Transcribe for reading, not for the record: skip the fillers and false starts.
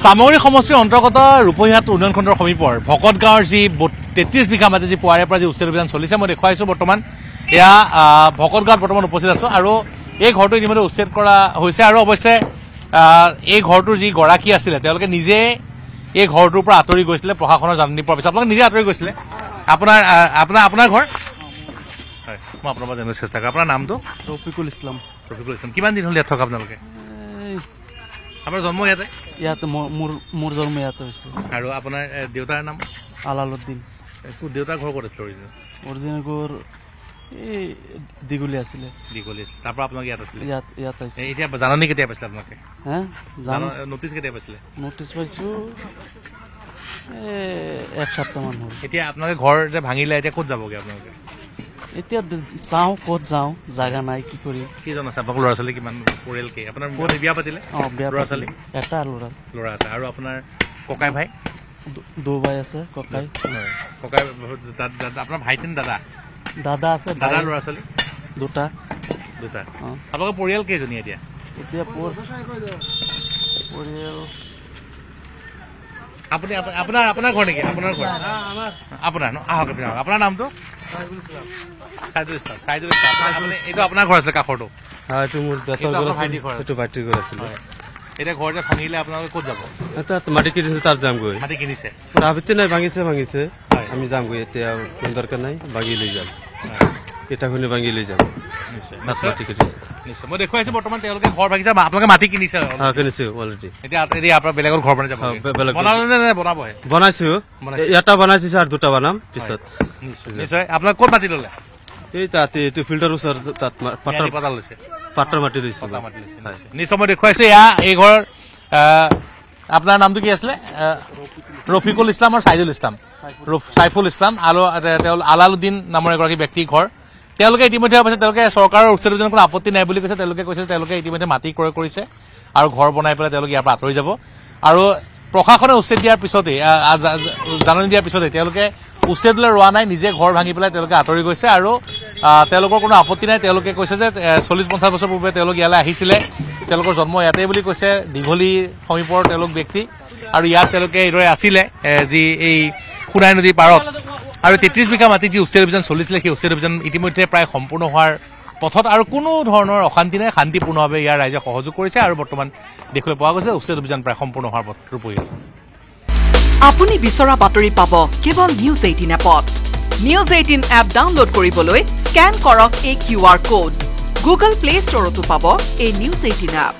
সামগ্ৰী সমষ্টিৰ অন্তৰ্গত ৰূপহীহাট উন্নয়ন খণ্ডৰ সমীপৰ ভকত গাঁৱৰ যি 33 বিঘা মাটি যি পুৱাৰে পৰা যি উচ্ছেদ অভিযান চলিছে মই দেখুৱাইছো বৰ্তমান এয়া ভকত গাঁৱত বৰ্তমান উপস্থিত আছো আৰু এই ঘৰটো ইতিমধ্যে উচ্ছেদ কৰা হৈছে আৰু অৱশ্যে এই ঘৰটোৰ যি গৰাকী আছিলে তেওঁলোকে নিজে এই ঘৰটোৰ পৰা আঁতৰি গৈছিলে প্ৰশাসনৰ জাননী পোৱাৰ পিছত আপোনালোকে নিজে আঁতৰি গৈছিলে আপোনাৰ ঘৰ হয় মই আপোনাৰ পৰা জানিবলৈ চেষ্টা কৰোঁ আপোনাৰ নামটো ৰফিকুল ইছলাম কিমান দিন হ'ল ইয়াত থকা আপোনালোকে আপোনাৰ জন্ম ইয়াতে ইয়াতে মোৰ জন্ম ইয়াতে হৈছে আৰু আপোনাৰ দেউতাৰ নাম আলালুদ্দিন দেউতাৰ ঘৰ ক'ত আছিলে অৰিজিনেল ঘৰ এই দীঘলী আছিলে তাৰ পৰা আপোনালোকে ইয়াত আছিলে ইয়াত আহিছে এতিয়া জাননী কেতিয়া পাইছিলে আপোনালোকে নটিচ কেতিয়া পাইছিলে নটিচ পাইছো এক সপ্তাহমান হ'ল এতিয়া আপোনালোকে ঘৰ যে ভাঙিলে এতিয়া ক'ত যাবগৈ আপোনালোকে এতিয়া যাওঁ ক'ত যাওঁ জাগা নাই কি কৰিম কেইজন আছে আপোনালোকৰ ল'ৰা ছোৱালী কিমান পৰিয়াল কি আপোনাৰ বিয়া পাতিলে ল'ৰা ছোৱালী এটা ল'ৰা এটা আৰু আপোনাৰ ককাই ভাই দুবাই আছে ককাই আপোনাৰ ভাইটি নে দাদা আছে দাদা ল'ৰা ছোৱালী দুটা আপোনালোকৰ পৰিয়াল কেইজনী এতিয়া পৰিয়াল আপুনি আপোনাৰ ঘৰ নেকি আপোনাৰ ঘৰ আপোনাৰ আহক আপোনাৰ নামটো চাইদুল ইছলাম এইটো আপোনাৰ ঘৰ আছিলে কাষৰটো এইটো মোৰ ভাইটিৰ ঘৰ আছিলে এতিয়া ঘৰ যে ভাঙিলে আপোনালোকে ক'ত যাব মাটি কিনিছে তাত যামগৈ মাটি কিনিছে আপত্তি নাই ভাঙিছে আমি যামগৈ এতিয়া কোনো দৰকাৰ নাই ভাঙি লৈ যাম ইটাখনি ভাঙি লৈ যাম মাটি কিনিছে মই দেখুৱাইছো বৰ্তমান তেওঁলোকে ঘৰ ভাঙিছে আপোনালোকে মাটি কিনিছে অলৰেডি এতিয়া আপোনাৰ বেলেগৰ ঘৰ বনাই যাব বনাবহে বনাইছো এটা বনাই দিছে আৰু দুটা বনাম পিছত নিশ্চয় আপোনাক ক'ত মাটি ল'লে এই তাতে এইটো ফিল্টাৰ ওচৰত তাত পাটৰ মাটি লৈছে নিশ্চয় মই দেখুৱাইছো এয়া এই ঘৰ আপোনাৰ নামটো কি আছিলে ৰফিকুল ইছলাম আৰু চাইফুল ইছলাম আৰু আলালুদ্দিন নামৰ এগৰাকী ব্যক্তিৰ ঘৰ তেওঁলোকে ইতিমধ্যে তেওঁলোকে চৰকাৰৰ উচ্ছেদ অভিযানৰ কোনো আপত্তি নাই বুলি কৈছে তেওঁলোকে কৈছে তেওঁলোকে ইতিমধ্যে মাটি ক্ৰয় কৰিছে আৰু ঘৰ বনাই পেলাই তেওঁলোকে ইয়াৰ পৰা আঁতৰি যাব আৰু প্ৰশাসনে উচ্ছেদ দিয়াৰ পিছতেই জাননী দিয়াৰ পিছতেই তেওঁলোকে উচ্ছেদলৈ ৰোৱা নাই নিজে ঘৰ ভাঙি পেলাই তেওঁলোকে আঁতৰি গৈছে আৰু তেওঁলোকৰ কোনো আপত্তি নাই তেওঁলোকে কৈছে যে 40-50 বছৰ পূৰ্বে তেওঁলোক ইয়ালৈ আহিছিলে তেওঁলোকৰ জন্ম ইয়াতে বুলি কৈছে দীঘলীৰ সমীপৰ তেওঁলোক ব্যক্তি আৰু ইয়াত তেওঁলোকে এইদৰে আছিলে যি এই সোণাই নদীৰ পাৰত আৰু 33 বিঘা মাটি যি উচ্ছেদ অভিযান চলিছিলে সেই উচ্ছেদ অভিযান ইতিমধ্যে প্ৰায় সম্পূৰ্ণ হোৱাৰ পথত আৰু কোনো ধৰণৰ অশান্তি নাই শান্তিপূৰ্ণভাৱে ইয়াৰ ৰাইজে সহযোগ কৰিছে আৰু বৰ্তমান দেখিবলৈ পোৱা গৈছে উচ্ছেদ অভিযান প্ৰায় সম্পূৰ্ণ হোৱাৰ পথত ৰূপহীহাট আপুনি বিচৰা বাতৰি পাব কেৱল নিউজ 18 এপত নিউজ 18 এপ ডাউনলোড কৰিবলৈ স্ক্যান কৰক এই QR কোড গুগল প্লে ষ্টৰতো পাব এই নিউজ 18 এপ